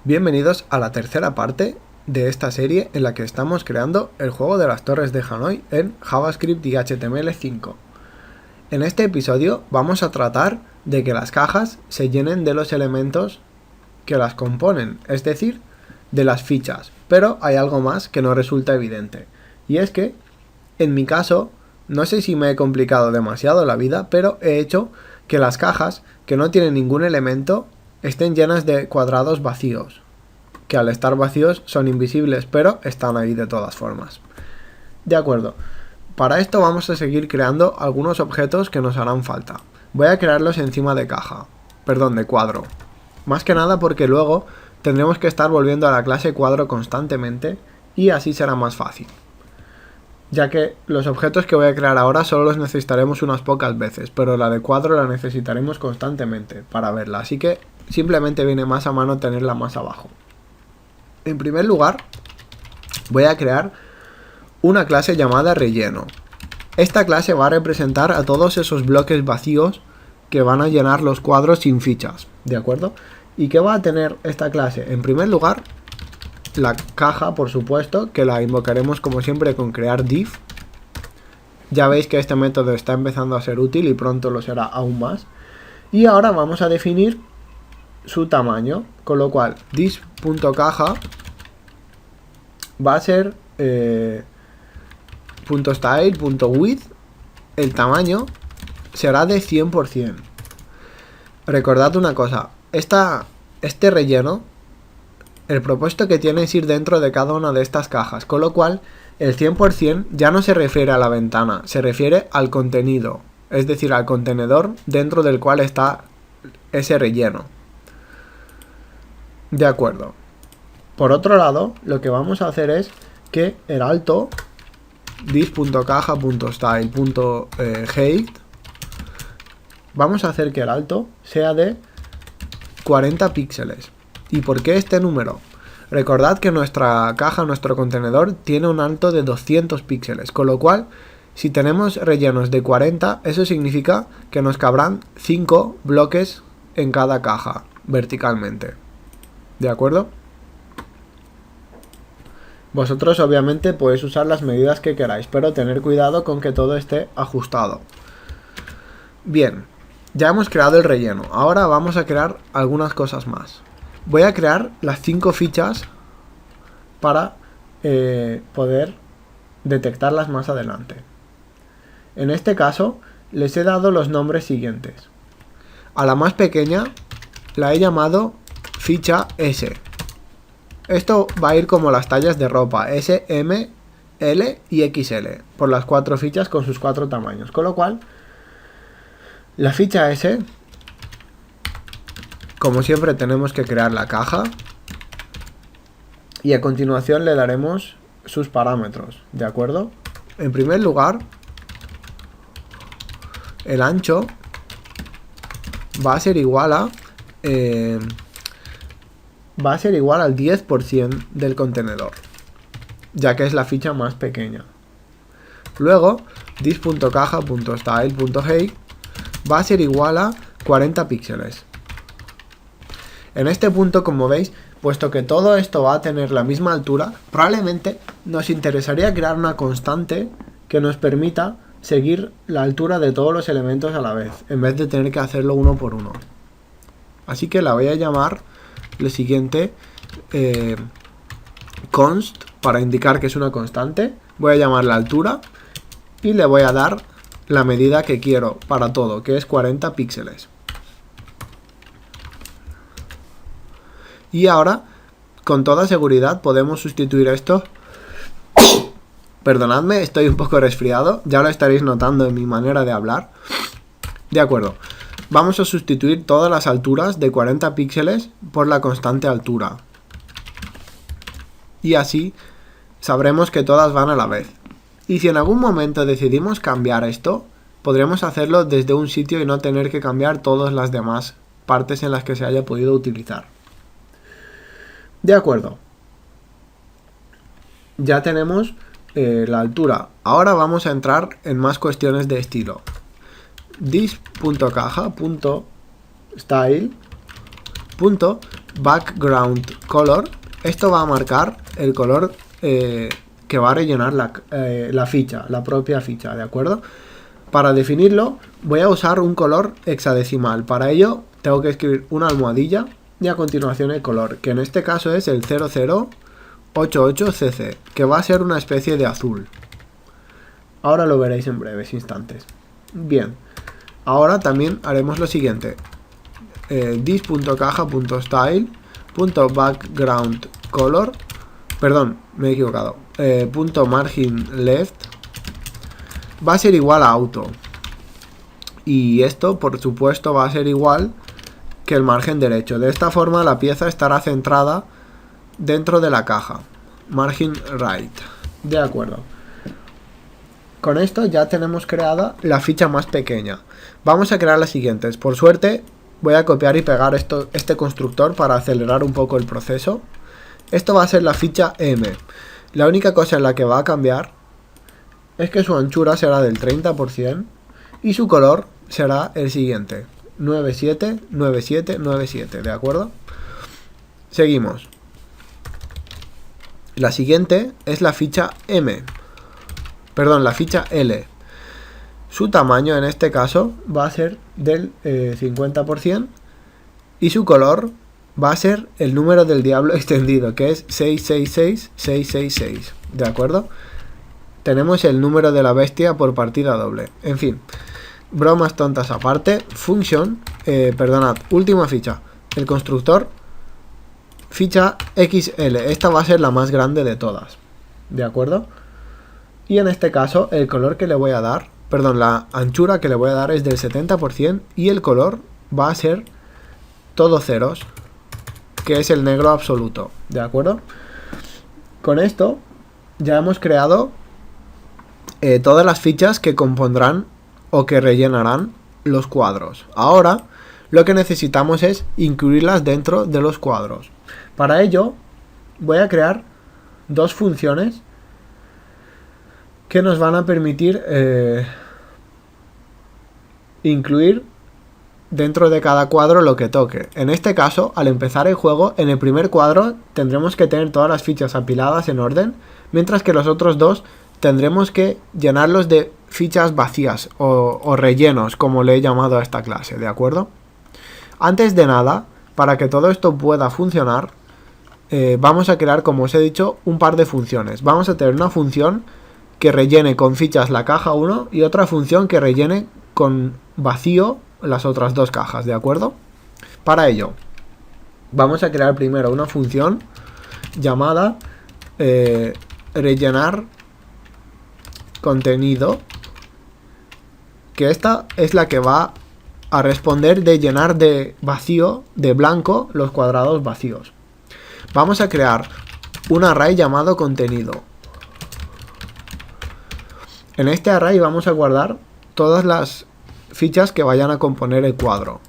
Bienvenidos a la tercera parte de esta serie en la que estamos creando el juego de las torres de Hanoi en JavaScript y HTML5. En este episodio vamos a tratar de que las cajas se llenen de los elementos que las componen, es decir, de las fichas, pero hay algo más que no resulta evidente, y es que, en mi caso, no sé si me he complicado demasiado la vida, pero he hecho que las cajas que no tienen ningún elemento estén llenas de cuadrados vacíos, que al estar vacíos son invisibles, pero están ahí de todas formas. De acuerdo, para esto vamos a seguir creando algunos objetos que nos harán falta. Voy a crearlos encima de cuadro. Más que nada porque luego tendremos que estar volviendo a la clase cuadro constantemente y así será más fácil. Ya que los objetos que voy a crear ahora solo los necesitaremos unas pocas veces, pero la de cuadro la necesitaremos constantemente para verla, así que simplemente viene más a mano tenerla más abajo. En primer lugar, voy a crear una clase llamada relleno. Esta clase va a representar a todos esos bloques vacíos que van a llenar los cuadros sin fichas, ¿de acuerdo? ¿Y qué va a tener esta clase? En primer lugar, la caja, por supuesto, que la invocaremos como siempre con crear div. Ya veis que este método está empezando a ser útil y pronto lo será aún más. Y ahora vamos a definir su tamaño, con lo cual this.caja va a ser .style.width, el tamaño será de 100%. Recordad una cosa, este relleno, el propósito que tiene es ir dentro de cada una de estas cajas, con lo cual el 100% ya no se refiere a la ventana, se refiere al contenido, es decir, al contenedor dentro del cual está ese relleno. De acuerdo. Por otro lado, lo que vamos a hacer es que el alto this.caja.style.height vamos a hacer que el alto sea de 40 píxeles. ¿Y por qué este número? Recordad que nuestra caja, nuestro contenedor, tiene un alto de 200 píxeles, con lo cual, si tenemos rellenos de 40, eso significa que nos cabrán 5 bloques en cada caja, verticalmente. ¿De acuerdo? Vosotros obviamente podéis usar las medidas que queráis, pero tener cuidado con que todo esté ajustado. Bien, ya hemos creado el relleno, ahora vamos a crear algunas cosas más. Voy a crear las 5 fichas para poder detectarlas más adelante. En este caso, les he dado los nombres siguientes. A la más pequeña la he llamado ficha S. Esto va a ir como las tallas de ropa, S, M, L y XL, por las 4 fichas con sus 4 tamaños. Con lo cual, la ficha S, como siempre tenemos que crear la caja y a continuación le daremos sus parámetros, ¿de acuerdo? En primer lugar, el ancho va a ser igual a al 10% del contenedor, ya que es la ficha más pequeña. Luego, this.caja.style.height va a ser igual a 40 píxeles. En este punto, como veis, puesto que todo esto va a tener la misma altura, probablemente nos interesaría crear una constante que nos permita seguir la altura de todos los elementos a la vez, en vez de tener que hacerlo uno por uno. Así que la voy a llamar lo siguiente, const, para indicar que es una constante. Voy a llamar la altura y le voy a dar la medida que quiero para todo, que es 40 píxeles. Y ahora, con toda seguridad, podemos sustituir esto. Perdonadme, estoy un poco resfriado, ya lo estaréis notando en mi manera de hablar. De acuerdo. Vamos a sustituir todas las alturas de 40 píxeles por la constante altura. Y así sabremos que todas van a la vez. Y si en algún momento decidimos cambiar esto, podremos hacerlo desde un sitio y no tener que cambiar todas las demás partes en las que se haya podido utilizar. De acuerdo. Ya tenemos la altura. Ahora vamos a entrar en más cuestiones de estilo. This.caja.style background color. Esto va a marcar el color que va a rellenar la ficha, la propia ficha, ¿de acuerdo? Para definirlo voy a usar un color hexadecimal. Para ello tengo que escribir una almohadilla y a continuación el color, que en este caso es el 0088cc, que va a ser una especie de azul. Ahora lo veréis en breves instantes. Bien, ahora también haremos lo siguiente. This.caja.style.background perdón, me he equivocado, .margin left va a ser igual a auto, y esto por supuesto va a ser igual que el margen derecho. De esta forma la pieza estará centrada dentro de la caja. Margin right, de acuerdo. Con esto ya tenemos creada la ficha más pequeña. Vamos a crear las siguientes. Por suerte voy a copiar y pegar este constructor para acelerar un poco el proceso. Esto va a ser la ficha M. La única cosa en la que va a cambiar es que su anchura será del 30% y su color será el siguiente: 979797, ¿de acuerdo? Seguimos. La siguiente es la ficha M. Perdón, la ficha L. Su tamaño en este caso va a ser del 50% y su color va a ser el número del diablo extendido, que es 666666, ¿de acuerdo? Tenemos el número de la bestia por partida doble. En fin, bromas tontas aparte. Function, perdonad, última ficha, el constructor, ficha XL. Esta va a ser la más grande de todas, ¿de acuerdo? Y en este caso el color que le voy a dar, perdón, la anchura que le voy a dar es del 70% y el color va a ser todo ceros, que es el negro absoluto, ¿de acuerdo? Con esto ya hemos creado todas las fichas que compondrán o que rellenarán los cuadros. Ahora lo que necesitamos es incluirlas dentro de los cuadros. Para ello voy a crear dos funciones que nos van a permitir incluir dentro de cada cuadro lo que toque. En este caso, al empezar el juego, en el primer cuadro tendremos que tener todas las fichas apiladas en orden, mientras que los otros dos tendremos que llenarlos de fichas vacías o rellenos, como le he llamado a esta clase, ¿de acuerdo? Antes de nada, para que todo esto pueda funcionar, vamos a crear, como os he dicho, un par de funciones. Vamos a tener una función que rellene con fichas la caja 1 y otra función que rellene con vacío las otras dos cajas, ¿de acuerdo? Para ello, vamos a crear primero una función llamada rellenar contenido, que esta es la que va a responder de llenar de vacío, de blanco, los cuadrados vacíos. Vamos a crear un array llamado contenido. En este array vamos a guardar todas las fichas que vayan a componer el cuadro,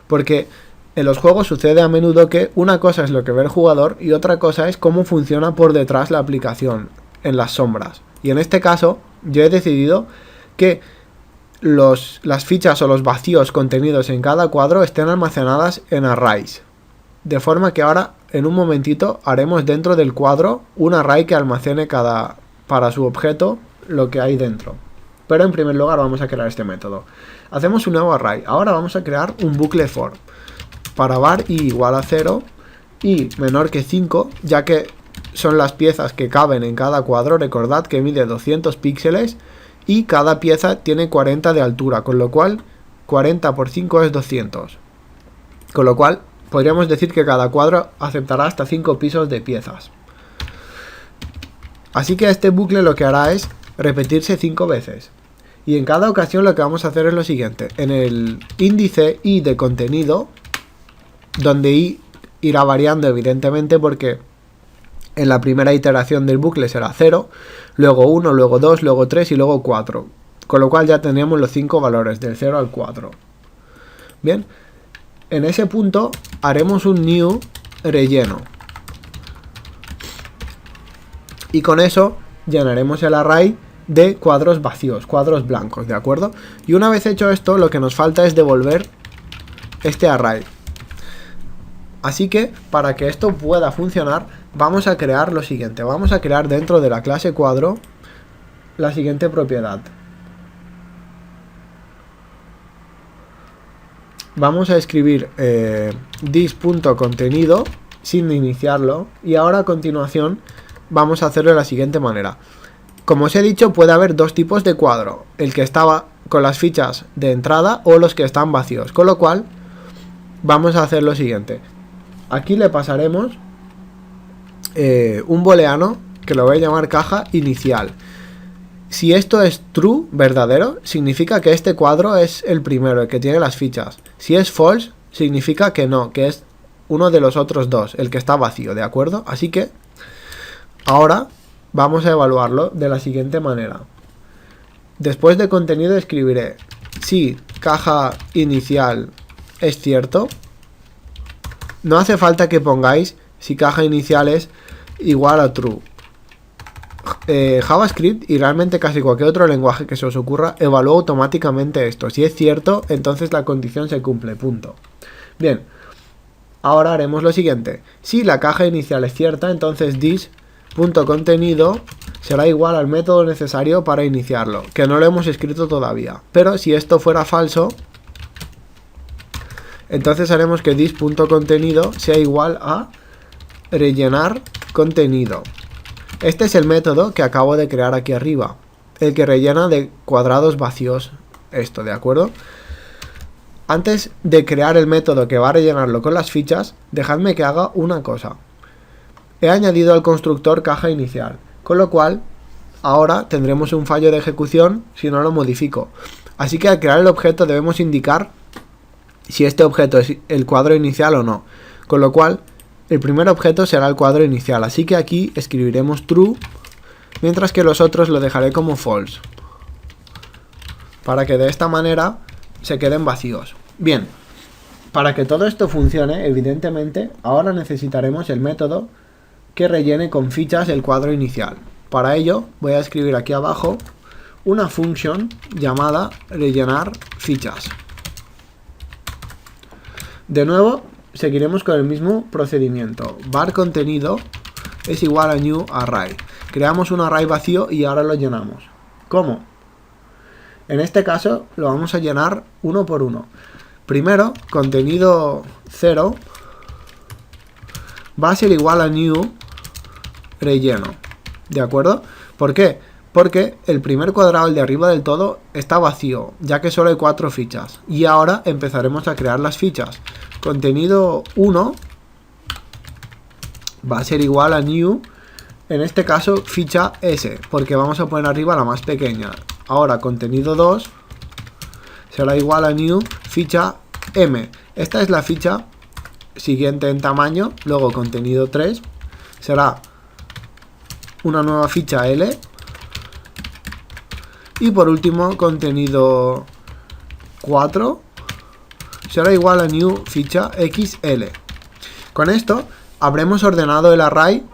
porque en los juegos sucede a menudo que una cosa es lo que ve el jugador y otra cosa es cómo funciona por detrás la aplicación en las sombras. Y en este caso yo he decidido que las fichas o los vacíos contenidos en cada cuadro estén almacenadas en arrays, de forma que ahora en un momentito haremos dentro del cuadro un array que almacene para su objeto lo que hay dentro. Pero en primer lugar vamos a crear este método. Hacemos un nuevo array. Ahora vamos a crear un bucle for para var i igual a 0 y menor que 5, ya que son las piezas que caben en cada cuadro. Recordad que mide 200 píxeles y cada pieza tiene 40 de altura, con lo cual 40 por 5 es 200. Con lo cual podríamos decir que cada cuadro aceptará hasta 5 pisos de piezas. Así que este bucle lo que hará es repetirse 5 veces. Y en cada ocasión lo que vamos a hacer es lo siguiente. En el índice i de contenido, donde i irá variando evidentemente porque en la primera iteración del bucle será 0, luego 1, luego 2, luego 3 y luego 4. Con lo cual ya tendríamos los 5 valores, del 0 al 4. Bien, en ese punto haremos un new relleno. Y con eso llenaremos el array de cuadros vacíos, cuadros blancos, ¿de acuerdo? Y una vez hecho esto, lo que nos falta es devolver este array. Así que para que esto pueda funcionar vamos a crear lo siguiente. Vamos a crear dentro de la clase cuadro la siguiente propiedad. Vamos a escribir this.contenido sin iniciarlo y ahora a continuación vamos a hacerlo de la siguiente manera. Como os he dicho, puede haber dos tipos de cuadro, el que estaba con las fichas de entrada o los que están vacíos, con lo cual vamos a hacer lo siguiente. Aquí le pasaremos un booleano que lo voy a llamar caja inicial. Si esto es true, verdadero, significa que este cuadro es el primero, el que tiene las fichas. Si es false, significa que no, que es uno de los otros dos, el que está vacío, ¿de acuerdo? Así que ahora vamos a evaluarlo de la siguiente manera. Después de contenido escribiré si caja inicial es cierto. No hace falta que pongáis si caja inicial es igual a true. JavaScript y realmente casi cualquier otro lenguaje que se os ocurra evalúa automáticamente esto. Si es cierto, entonces la condición se cumple, punto. Bien, ahora haremos lo siguiente. Si la caja inicial es cierta, entonces this.contenido será igual al método necesario para iniciarlo, que no lo hemos escrito todavía. Pero si esto fuera falso, entonces haremos que this.contenido sea igual a rellenar contenido. Este es el método que acabo de crear aquí arriba, el que rellena de cuadrados vacíos esto, ¿de acuerdo? Antes de crear el método que va a rellenarlo con las fichas, dejadme que haga una cosa. He añadido al constructor caja inicial, con lo cual ahora tendremos un fallo de ejecución si no lo modifico. Así que al crear el objeto debemos indicar si este objeto es el cuadro inicial o no, con lo cual el primer objeto será el cuadro inicial, así que aquí escribiremos true, mientras que los otros lo dejaré como false, para que de esta manera se queden vacíos. Bien, para que todo esto funcione, evidentemente, ahora necesitaremos el método que rellene con fichas el cuadro inicial. Para ello, voy a escribir aquí abajo una función llamada rellenar fichas. De nuevo, seguiremos con el mismo procedimiento. Var contenido es igual a new array. Creamos un array vacío y ahora lo llenamos. ¿Cómo? En este caso lo vamos a llenar uno por uno. Primero, contenido 0 va a ser igual a new relleno. ¿De acuerdo? ¿Por qué? Porque el primer cuadrado, el de arriba del todo, está vacío, ya que solo hay 4 fichas. Y ahora empezaremos a crear las fichas. Contenido 1 va a ser igual a new, en este caso ficha S, porque vamos a poner arriba la más pequeña. Ahora contenido 2 será igual a new ficha M. Esta es la ficha siguiente en tamaño. Luego contenido 3 será una nueva ficha L. Y por último, contenido 4 será igual a new ficha XL. Con esto habremos ordenado el array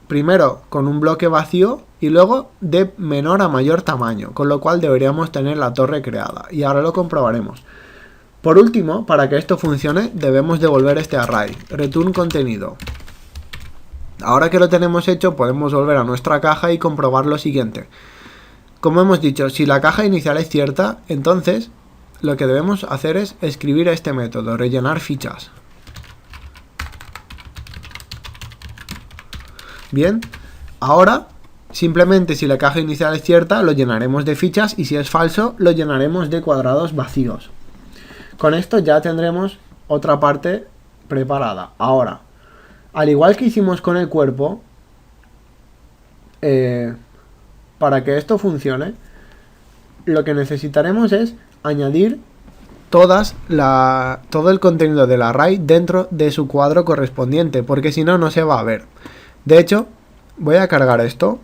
primero con un bloque vacío y luego de menor a mayor tamaño, con lo cual deberíamos tener la torre creada. Y ahora lo comprobaremos. Por último, para que esto funcione, debemos devolver este array, return contenido. Ahora que lo tenemos hecho, podemos volver a nuestra caja y comprobar lo siguiente. Como hemos dicho, si la caja inicial es cierta, entonces lo que debemos hacer es escribir este método, rellenar fichas. Bien, ahora simplemente si la caja inicial es cierta, lo llenaremos de fichas y si es falso, lo llenaremos de cuadrados vacíos. Con esto ya tendremos otra parte preparada. Ahora, al igual que hicimos con el cuerpo, para que esto funcione, lo que necesitaremos es añadir todo el contenido del array dentro de su cuadro correspondiente, porque si no, no se va a ver. De hecho, voy a cargar esto.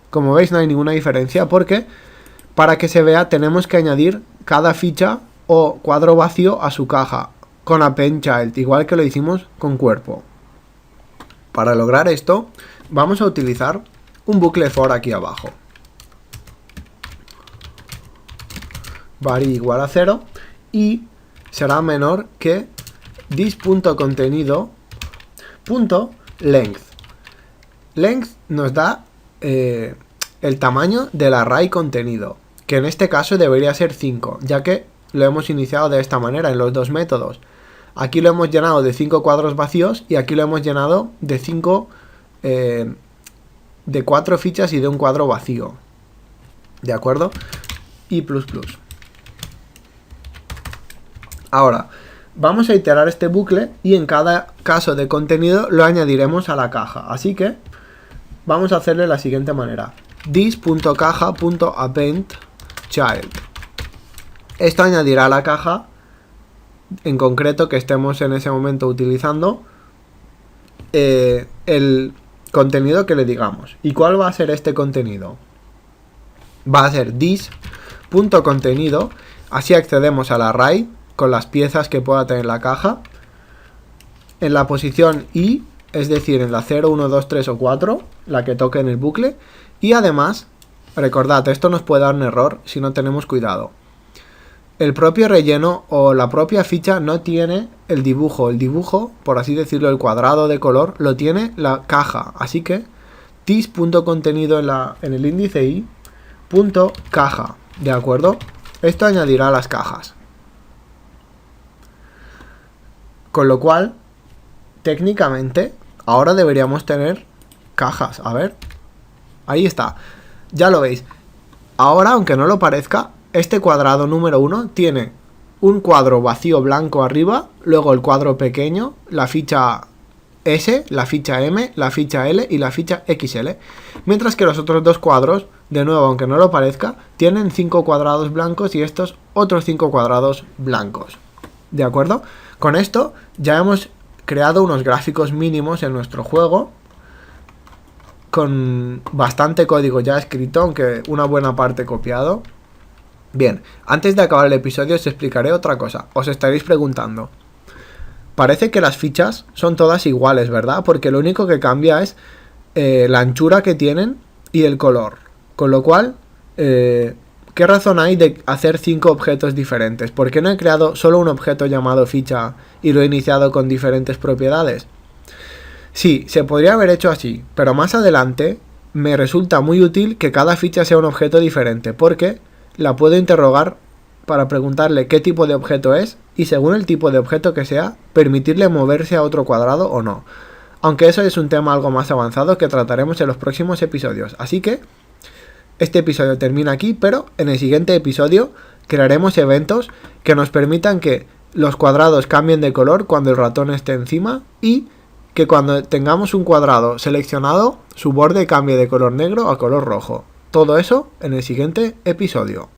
Como veis, no hay ninguna diferencia, porque para que se vea tenemos que añadir cada ficha o cuadro vacío a su caja con append child, igual que lo hicimos con cuerpo. Para lograr esto, vamos a utilizar un bucle for aquí abajo. Var igual a 0 y será menor que this.contenido punto length. Length nos da el tamaño del array contenido, que en este caso debería ser 5, ya que lo hemos iniciado de esta manera en los dos métodos. Aquí lo hemos llenado de 5 cuadros vacíos y aquí lo hemos llenado de 5 de 4 fichas y de un cuadro vacío. ¿De acuerdo? Y plus plus. Ahora, vamos a iterar este bucle y en cada caso de contenido lo añadiremos a la caja. Así que vamos a hacerle de la siguiente manera. This.caja.append child. Esto añadirá a la caja en concreto que estemos en ese momento utilizando el contenido que le digamos. ¿Y cuál va a ser este contenido? Va a ser this.contenido. Así accedemos al array con las piezas que pueda tener la caja en la posición i, es decir, en la 0, 1, 2, 3 o 4, la que toque en el bucle. Y además, recordad, esto nos puede dar un error si no tenemos cuidado. El propio relleno o la propia ficha no tiene el dibujo. El dibujo, por así decirlo, el cuadrado de color, lo tiene la caja. Así que this.contenido en el índice i, punto caja. ¿De acuerdo? Esto añadirá a las cajas. Con lo cual, técnicamente, ahora deberíamos tener cajas. A ver. Ahí está. Ya lo veis. Ahora, aunque no lo parezca, este cuadrado número 1 tiene un cuadro vacío blanco arriba, luego el cuadro pequeño, la ficha S, la ficha M, la ficha L y la ficha XL. Mientras que los otros dos cuadros, de nuevo, aunque no lo parezca, tienen 5 cuadrados blancos y estos otros 5 cuadrados blancos. ¿De acuerdo? Con esto ya hemos creado unos gráficos mínimos en nuestro juego con bastante código ya escrito, aunque una buena parte copiado. Bien, antes de acabar el episodio os explicaré otra cosa. Os estaréis preguntando, parece que las fichas son todas iguales, ¿verdad? Porque lo único que cambia es la anchura que tienen y el color. Con lo cual, ¿qué razón hay de hacer 5 objetos diferentes? ¿Por qué no he creado solo un objeto llamado ficha y lo he iniciado con diferentes propiedades? Sí, se podría haber hecho así, pero más adelante me resulta muy útil que cada ficha sea un objeto diferente, porque la puedo interrogar para preguntarle qué tipo de objeto es y según el tipo de objeto que sea, permitirle moverse a otro cuadrado o no. Aunque eso es un tema algo más avanzado que trataremos en los próximos episodios. Así que este episodio termina aquí, pero en el siguiente episodio crearemos eventos que nos permitan que los cuadrados cambien de color cuando el ratón esté encima y que cuando tengamos un cuadrado seleccionado, su borde cambie de color negro a color rojo. Todo eso en el siguiente episodio.